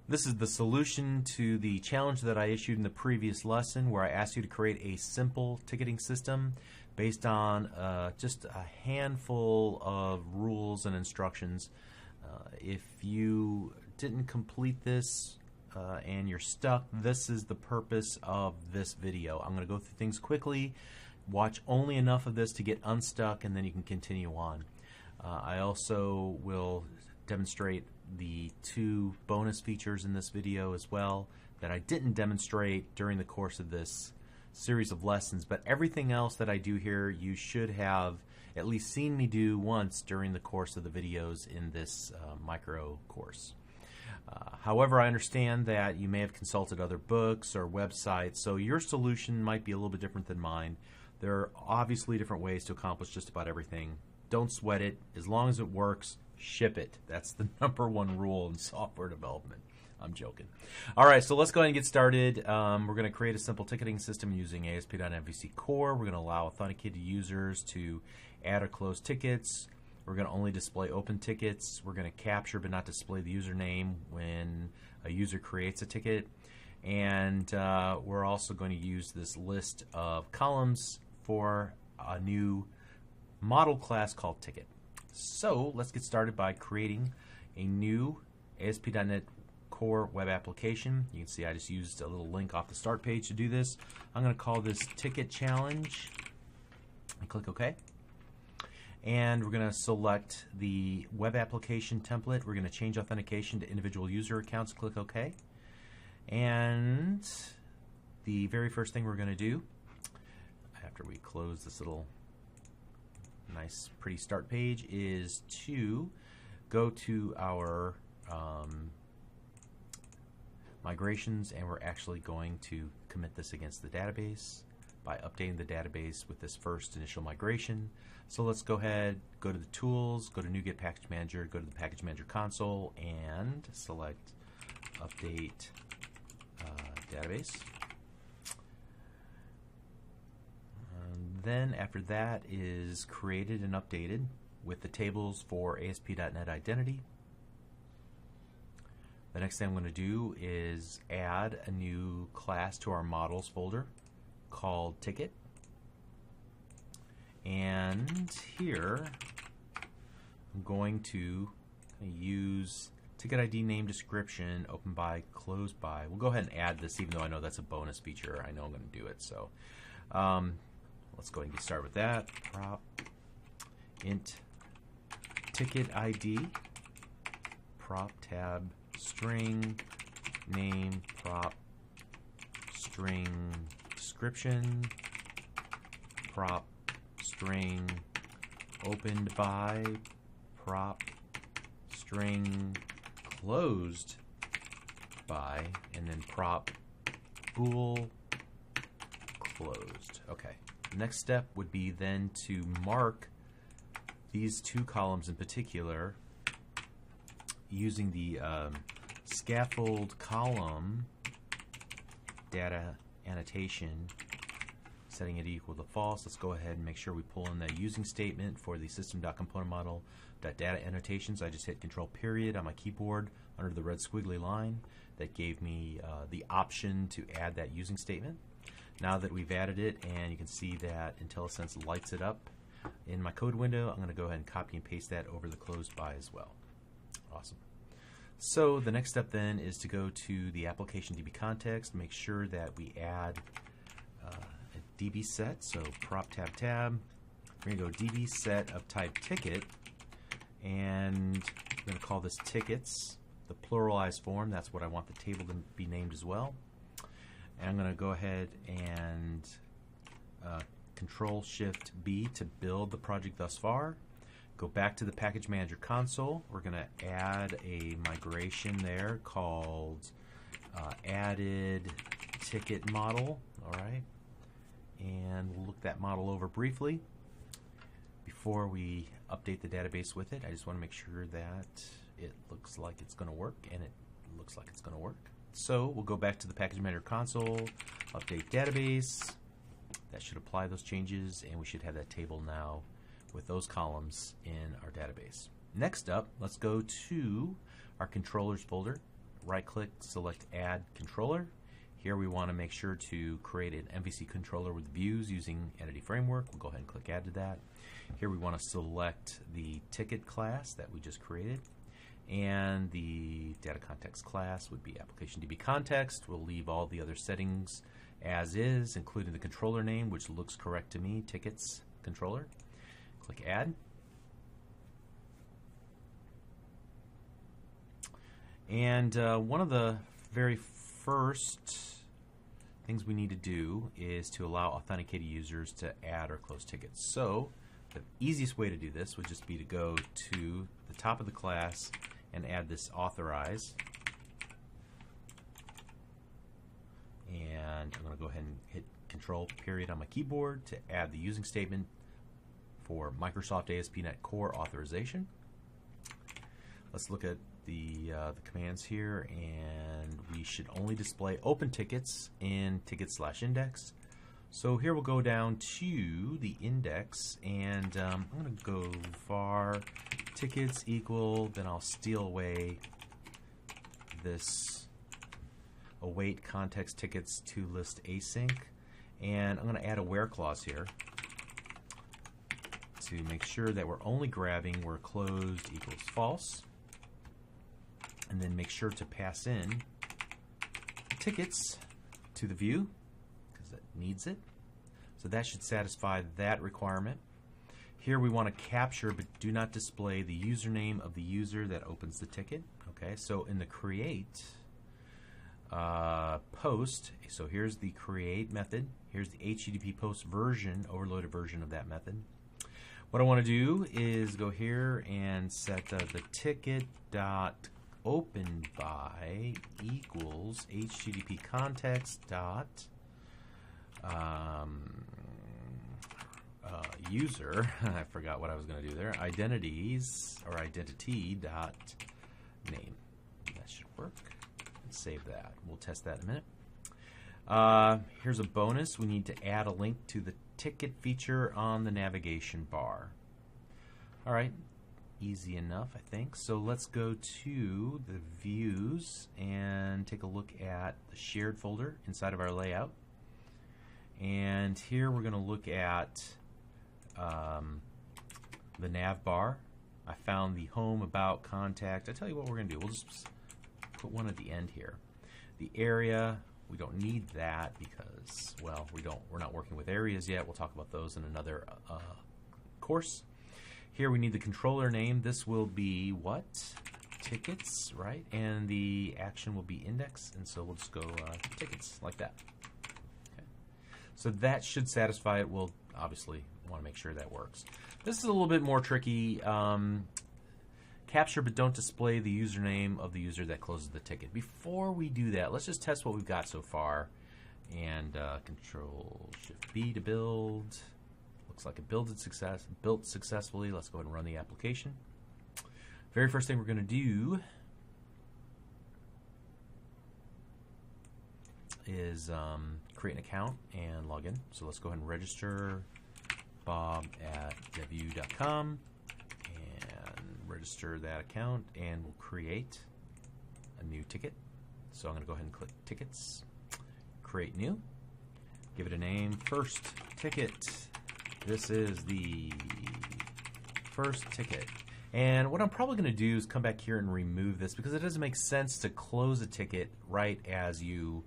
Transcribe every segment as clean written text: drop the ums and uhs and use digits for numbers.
This is the solution to the challenge that I issued in the previous lesson where I asked you to create a simple ticketing system based on just a handful of rules and instructions. If you didn't complete this and you're stuck, this is the purpose of this video. I'm going to go through things quickly, watch only enough of this to get unstuck, and then you can continue on. I also will demonstrate the two bonus features in this video as well that I didn't demonstrate during the course of this series of lessons, but everything else that I do here you should have at least seen me do once during the course of the videos in this micro course. However, I understand that you may have consulted other books or websites, so your solution might be a little bit different than mine. There are obviously different ways to accomplish just about everything. Don't sweat it. As long as it works, ship it. That's the #1 rule in software development. I'm joking. All right, so let's go ahead and get started. We're going to create a simple ticketing system using ASP.MVC Core. We're going to allow authenticated users to add or close tickets. We're going to only display open tickets. We're going to capture but not display the username when a user creates a ticket. And we're also going to use this list of columns for a new model class called ticket. So let's get started by creating a new ASP.NET Core web application. You can see I just used a little link off the start page to do this. I'm going to call this Ticket Challenge and click OK. And we're going to select the web application template. We're going to change authentication to individual user accounts. Click OK. And the very first thing we're going to do after we close this little nice pretty start page is to go to our migrations, and we're actually going to commit this against the database by updating the database with this first initial migration. So let's go ahead, go to the tools, go to NuGet Package Manager, go to the Package Manager console, and select Update Database. Then after that is created and updated with the tables for ASP.NET Identity. The next thing I'm going to do is add a new class to our models folder called Ticket. And here I'm going to use Ticket ID name description, open by, close by. We'll go ahead and add this even though I know that's a bonus feature. I know I'm going to do it. So let's go ahead and get started with that. Prop int ticket ID, prop tab string name, prop string description, prop string opened by, prop string closed by, and then prop bool closed. Okay. Next step would be then to mark these two columns in particular using the scaffold column data annotation, setting it equal to false. Let's go ahead and make sure we pull in that using statement for the system.componentModel.data annotations. I just hit Control period on my keyboard under the red squiggly line. That gave me the option to add that using statement. Now that we've added it, and you can see that IntelliSense lights it up in my code window, I'm going to go ahead and copy and paste that over the closed by as well. Awesome. So the next step then is to go to the application DB context, make sure that we add a DB set. So prop tab tab. We're going to go DB set of type ticket, and I'm going to call this tickets, the pluralized form. That's what I want the table to be named as well. And I'm going to go ahead and Control-Shift-B to build the project thus far. Go back to the Package Manager console. We're going to add a migration there called Added Ticket Model. All right. And we'll look that model over briefly. Before we update the database with it, I just want to make sure that it looks like it's going to work, and it looks like it's going to work. So we'll go back to the Package Manager console, update database. That should apply those changes, and we should have that table now with those columns in our database. Next up, let's go to our controllers folder, right click, select Add Controller. Here we want to make sure to create an MVC controller with views using Entity Framework. We'll go ahead and click Add to that. Here we want to select the ticket class that we just created. And the data context class would be application DB context. We'll leave all the other settings as is, including the controller name, which looks correct to me, tickets controller. Click Add. And one of the very first things we need to do is to allow authenticated users to add or close tickets. So the easiest way to do this would just be to go to the top of the class and add this authorize. And I'm going to go ahead and hit Control period on my keyboard to add the using statement for Microsoft ASP.NET Core authorization. Let's look at the commands here, and we should only display open tickets in ticket/index. So here we'll go down to the index, and I'm going to go var tickets equal, then I'll steal away this await context tickets to list async, and I'm going to add a where clause here to make sure that we're only grabbing where closed equals false. And then make sure to pass in tickets to the view because it needs it. So that should satisfy that requirement. Here we want to capture but do not display the username of the user that opens the ticket. Okay, so in the create post, so here's the create method. Here's the HTTP post version, overloaded version of that method. What I want to do is go here and set the ticket dot open by equals HTTP context dot user. I forgot what I was going to do there. Identities or identity dot name. That should work. Let's save that. We'll test that in a minute. Here's a bonus. We need to add a link to the ticket feature on the navigation bar. All right. Easy enough, I think. So let's go to the views and take a look at the shared folder inside of our layout. And here we're going to look at the nav bar. I found the home, about, contact. I tell you what we're going to do. We'll just put one at the end here. The area, we don't need that because, well, we're not working with areas yet. We'll talk about those in another course. Here we need the controller name. This will be what? Tickets, right? And the action will be index, and so we'll just go tickets like that. Okay. So that should satisfy it. We'll obviously want to make sure that works. This is a little bit more tricky. Capture but don't display the username of the user that closes the ticket. Before we do that, let's just test what we've got so far. And Control-Shift-B to build. Looks like it built successfully. Let's go ahead and run the application. Very first thing we're going to do is create an account and log in. So let's go ahead and register bob@devu.com and register that account, and we'll create a new ticket. So I'm going to go ahead and click Tickets, Create New, give it a name, First Ticket. This is the first ticket. And what I'm probably going to do is come back here and remove this because it doesn't make sense to close a ticket right as you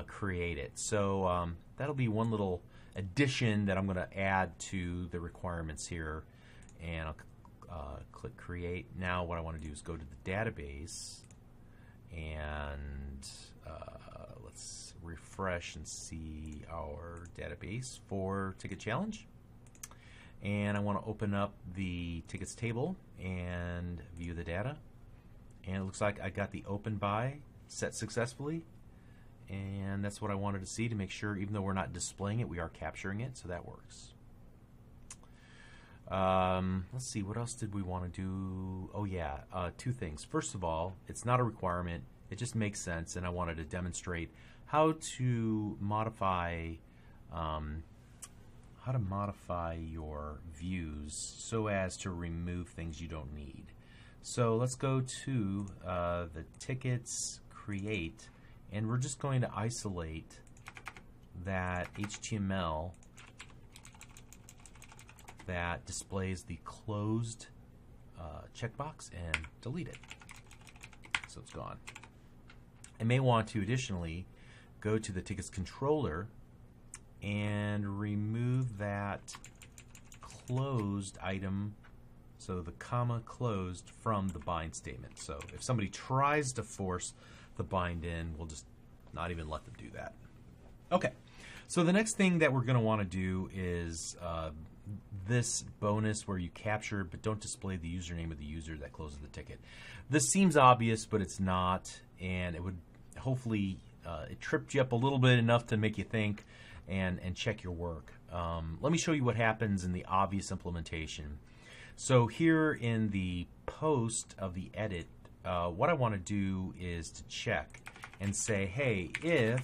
create it. So that'll be one little addition that I'm going to add to the requirements here. And I'll click Create. Now what I want to do is go to the database and let's refresh and see our database for Ticket Challenge. And I want to open up the tickets table and view the data. And it looks like I got the open by set successfully. And that's what I wanted to see to make sure, even though we're not displaying it, we are capturing it. So that works. Let's see, what else did we want to do? Oh yeah, two things. First of all, it's not a requirement. It just makes sense. And I wanted to demonstrate how to modify your views so as to remove things you don't need. So let's go to the tickets create, and we're just going to isolate that HTML that displays the closed checkbox and delete it. So it's gone. I may want to additionally go to the tickets controller and remove that closed item, so the comma closed, from the bind statement. So if somebody tries to force the bind in, we'll just not even let them do that. Okay, so the next thing that we're going to want to do is this bonus where you capture but don't display the username of the user that closes the ticket. This seems obvious, but it's not, and it would hopefully it tripped you up a little bit enough to make you think and check your work. Let me show you what happens in the obvious implementation. So here in the post of the edit, what I want to do is to check and say, hey, if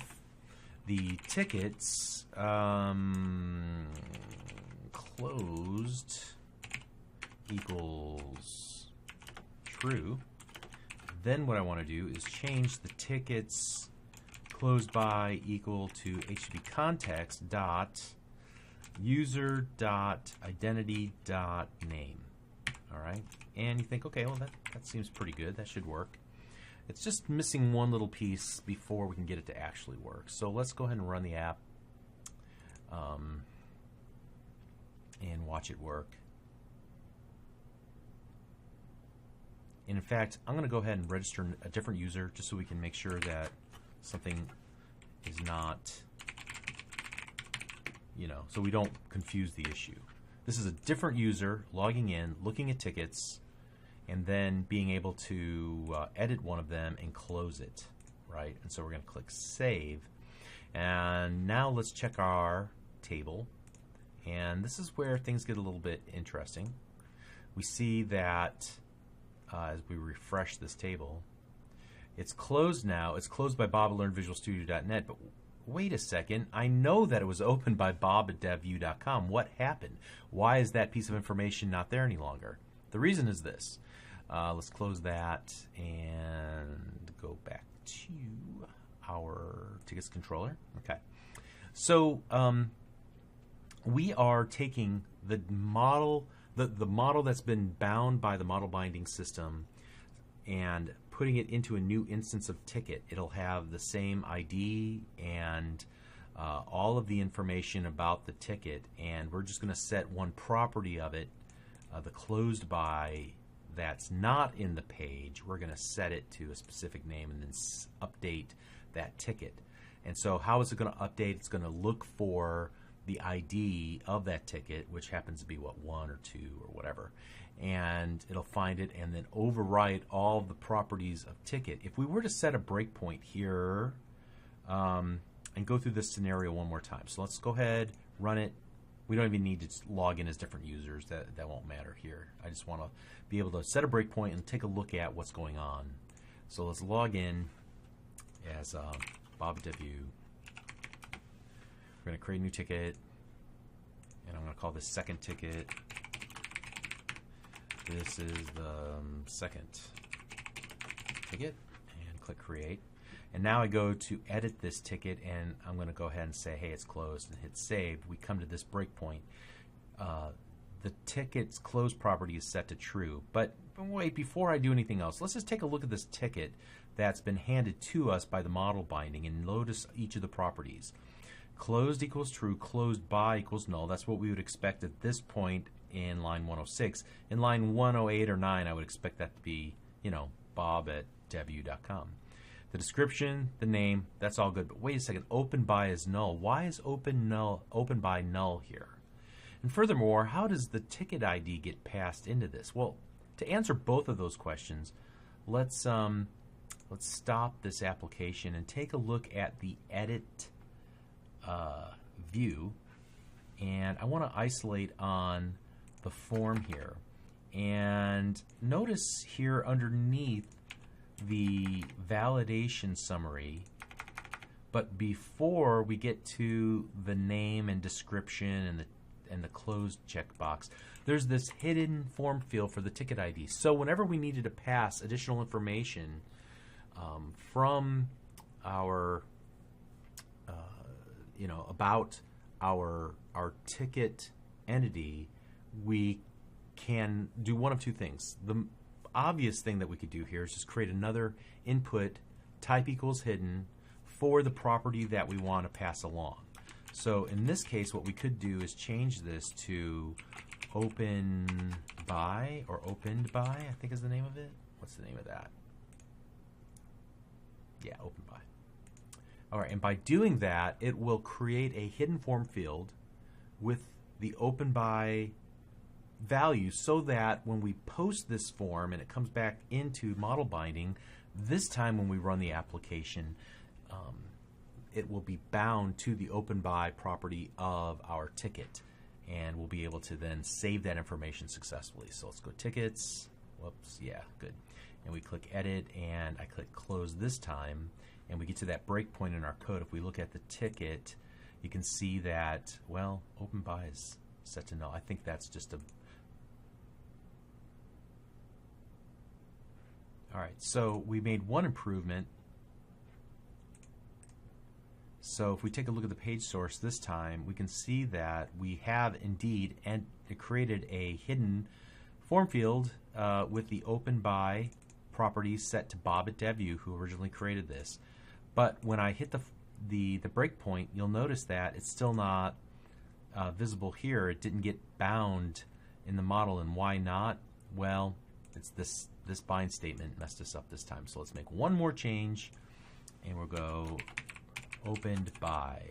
the tickets closed equals true, then what I want to do is change the tickets closed by equal to HTTP context dot user dot identity dot name. All right, and you think, okay, well that seems pretty good. That should work. It's just missing one little piece before we can get it to actually work. So let's go ahead and run the app and watch it work. And in fact, I'm going to go ahead and register a different user just so we can make sure that something is not, so we don't confuse the issue. This is a different user logging in, looking at tickets, and then being able to edit one of them and close it, right? And so we're going to click Save. And now let's check our table. And this is where things get a little bit interesting. We see that as we refresh this table, it's closed now. It's closed by Bob at LearnVisualStudio.net, but wait a second. I know that it was opened by Bob at DevView.com. What happened? Why is that piece of information not there any longer? The reason is this. Let's close that and go back to our tickets controller. Okay. So we are taking the model, the model that's been bound by the model binding system, and putting it into a new instance of ticket. It'll have the same ID and all of the information about the ticket, and we're just going to set one property of it, the closed by, that's not in the page. We're going to set it to a specific name and then update that ticket. And so how is it going to update? It's going to look for the ID of that ticket, which happens to be 1 or 2 or whatever, and it'll find it and then overwrite all the properties of ticket. If we were to set a breakpoint here and go through this scenario one more time, so let's go ahead, run it. We don't even need to log in as different users. That won't matter here. I just want to be able to set a breakpoint and take a look at what's going on. So let's log in as Bob at DevView. We're going to create a new ticket, and I'm going to call this second ticket. This is the second ticket, and click Create. And now I go to edit this ticket, and I'm going to go ahead and say, hey, it's closed, and hit Save. We come to this breakpoint. The ticket's closed property is set to true. But wait, before I do anything else, let's just take a look at this ticket that's been handed to us by the model binding and notice each of the properties. Closed equals true, closed by equals null. That's what we would expect at this point in line 106. In line 108 or 9, I would expect that to be, Bob at DevView.com. The description, the name, that's all good. But wait a second, open by is null. Why is open by null here? And furthermore, how does the ticket ID get passed into this? Well, to answer both of those questions, let's stop this application and take a look at the edit view, and I want to isolate on the form here, and notice here underneath the validation summary, but before we get to the name and description and the closed checkbox, there's this hidden form field for the ticket ID. So whenever we needed to pass additional information from our about our ticket entity, we can do one of two things. The obvious thing that we could do here is just create another input type equals hidden for the property that we want to pass along. So in this case, what we could do is change this to open by or opened by, I think is the name of it. What's the name of that? Yeah, open by. All right, and by doing that, it will create a hidden form field with the open by value so that when we post this form and it comes back into model binding, this time when we run the application, it will be bound to the open by property of our ticket, and we'll be able to then save that information successfully. So let's go tickets. Whoops, yeah, good. And we click edit, and I click close this time, and we get to that breakpoint in our code. If we look at the ticket, you can see that, well, open by is set to null. I think that's just a... All right, so we made one improvement. So if we take a look at the page source this time, we can see that we have indeed created a hidden form field with the open by property set to Bob@DevU, who originally created this. But when I hit the breakpoint, you'll notice that it's still not visible here. It didn't get bound in the model, and why not? Well, it's this bind statement messed us up this time. So let's make one more change, and we'll go opened by.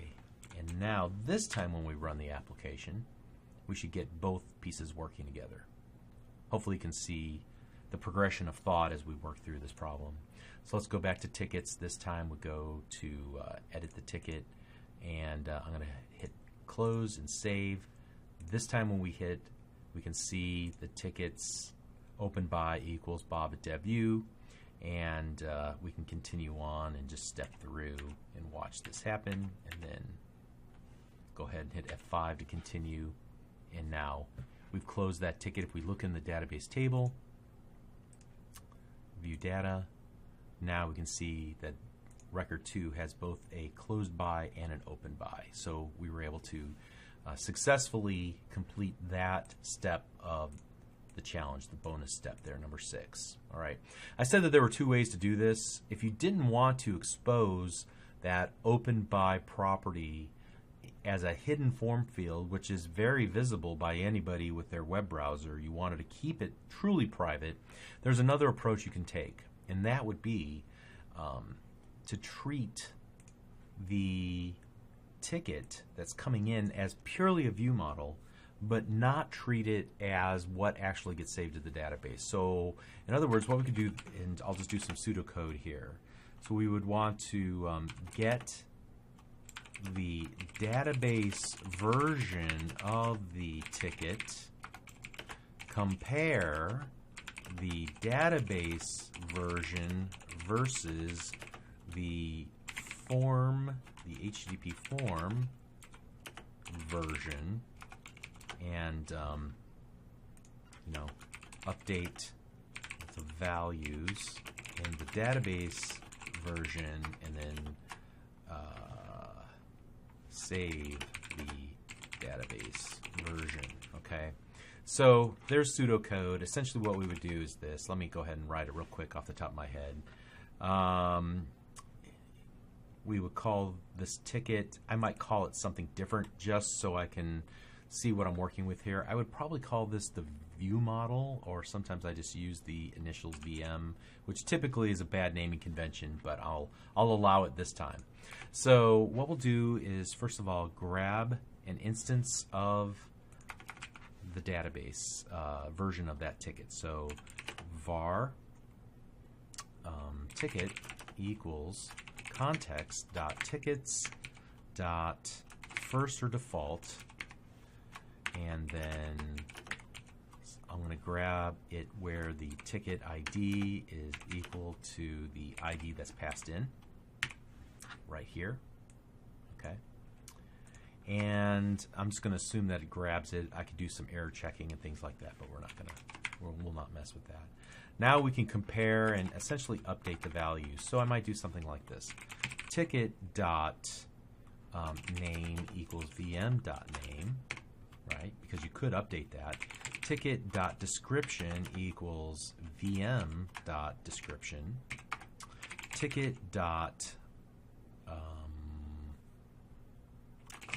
And now this time when we run the application, we should get both pieces working together. Hopefully you can see the progression of thought as we work through this problem. So let's go back to tickets. This time we go to edit the ticket, and I'm going to hit close and save. This time when we hit, we can see the tickets open by equals Bob@DevU, and we can continue on and just step through and watch this happen, and then go ahead and hit F5 to continue. And now we've closed that ticket. If we look in the database table, view data, now we can see that record 2 has both a closed by and an open by. So we were able to successfully complete that step of the challenge, the bonus step there, number 6. All right. I said that there were 2 ways to do this. If you didn't want to expose that open by property as a hidden form field, which is very visible by anybody with their web browser, you wanted to keep it truly private, there's another approach you can take, and that would be to treat the ticket that's coming in as purely a view model, but not treat it as what actually gets saved to the database. So in other words, what we could do, and I'll just do some pseudocode here. So we would want to get the database version of the ticket, compare the database version versus the form, the HTTP form version, and update the values in the database version, and then save the database version. Okay, so there's pseudocode. Essentially what we would do is this. Let me go ahead and write it real quick off the top of my head. We would call this ticket, I might call it something different just so I can see what I'm working with here. I would probably call this the view model, or sometimes I just use the initials VM, which typically is a bad naming convention, but I'll allow it this time. So what we'll do is, first of all, grab an instance of the database version of that ticket. So var ticket equals context.tickets.first or default, and then I'm going to grab it where the ticket ID is equal to the ID that's passed in right here. Okay, and I'm just going to assume that it grabs it. I could do some error checking and things like that, but we're not going to, we'll not mess with that. Now we can compare and essentially update the values. So I might do something like this. Ticket dot name equals VM dot name, right? Because you could update that. Ticket dot description equals VM dot description. Ticket dot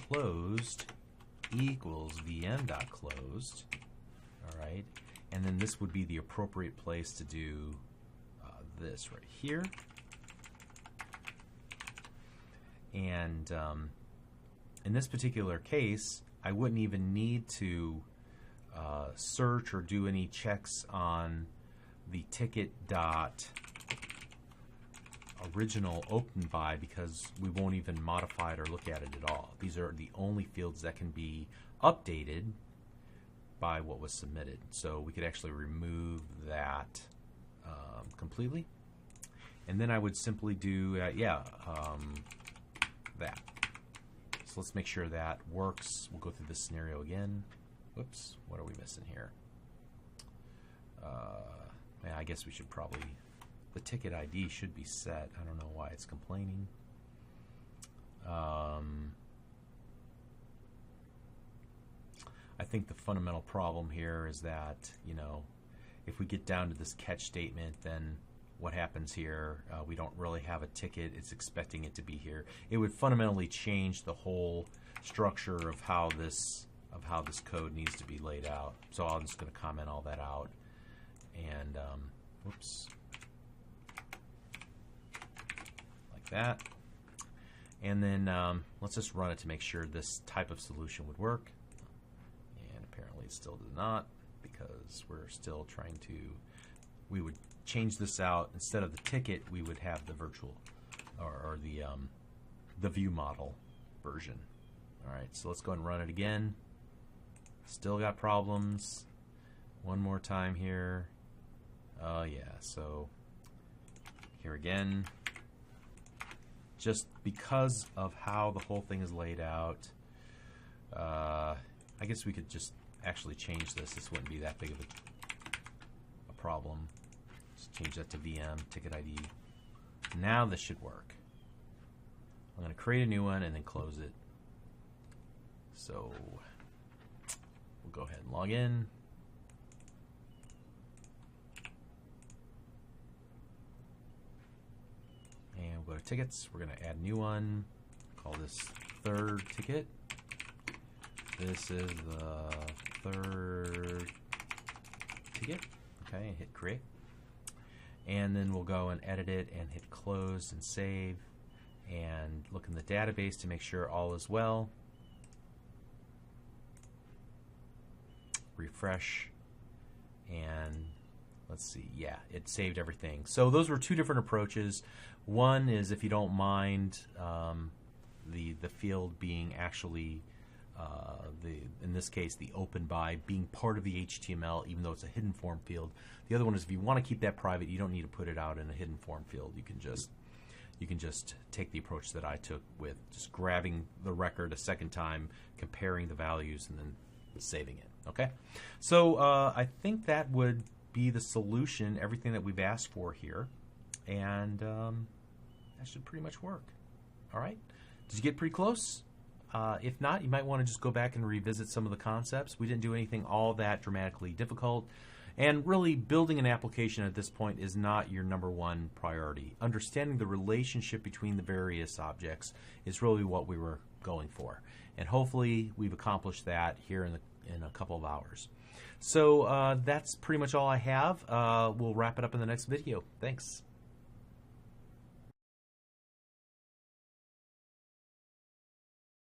closed equals VM dot closed. All right, and then this would be the appropriate place to do this right here. And in this particular case, I wouldn't even need to search or do any checks on the ticket dot original open by, because we won't even modify it or look at it at all. These are the only fields that can be updated by what was submitted. So we could actually remove that completely. And then I would simply do, that. So let's make sure that works. We'll go through this scenario again. Whoops, what are we missing here? I guess we should probably, the ticket ID should be set. I don't know why it's complaining. I think the fundamental problem here is that, you know, if we get down to this catch statement, then what happens here? We don't really have a ticket. It's expecting it to be here. It would fundamentally change the whole structure of how this code needs to be laid out. So I'm just going to comment all that out. And whoops, like that. And then let's just run it to make sure this type of solution would work. And apparently it still does not, because we're still trying to, we would change this out. Instead of the ticket, we would have the virtual or the view model version. All right, so let's go and run it again. Still got problems. One more time here. Oh yeah, so here again, just because of how the whole thing is laid out, I guess we could just actually change this. This wouldn't be that big of a problem. Just change that to VM, ticket ID. Now this should work. I'm going to create a new one and then close it. So we'll go ahead and log in. And we'll go to tickets. We're going to add a new one. Call this third ticket. This is the third ticket. Okay, and hit create. And then we'll go and edit it and hit close and save. And look in the database to make sure all is well. Refresh. And let's see, yeah, it saved everything. So those were two different approaches. One is, if you don't mind, the field being actually, in this case, the open by being part of the HTML, even though it's a hidden form field. The other one is, if you want to keep that private, you don't need to put it out in a hidden form field. You can just take the approach that I took with just grabbing the record a second time, comparing the values, and then saving it. Okay, so I think that would be the solution, everything that we've asked for here, and that should pretty much work. All right, did you get pretty close? If not, you might want to just go back and revisit some of the concepts. We didn't do anything all that dramatically difficult, and really building an application at this point is not your number one priority. Understanding the relationship between the various objects is really what we were going for, and hopefully we've accomplished that here in a couple of hours. So that's pretty much all I have. We'll wrap it up in the next video. Thanks.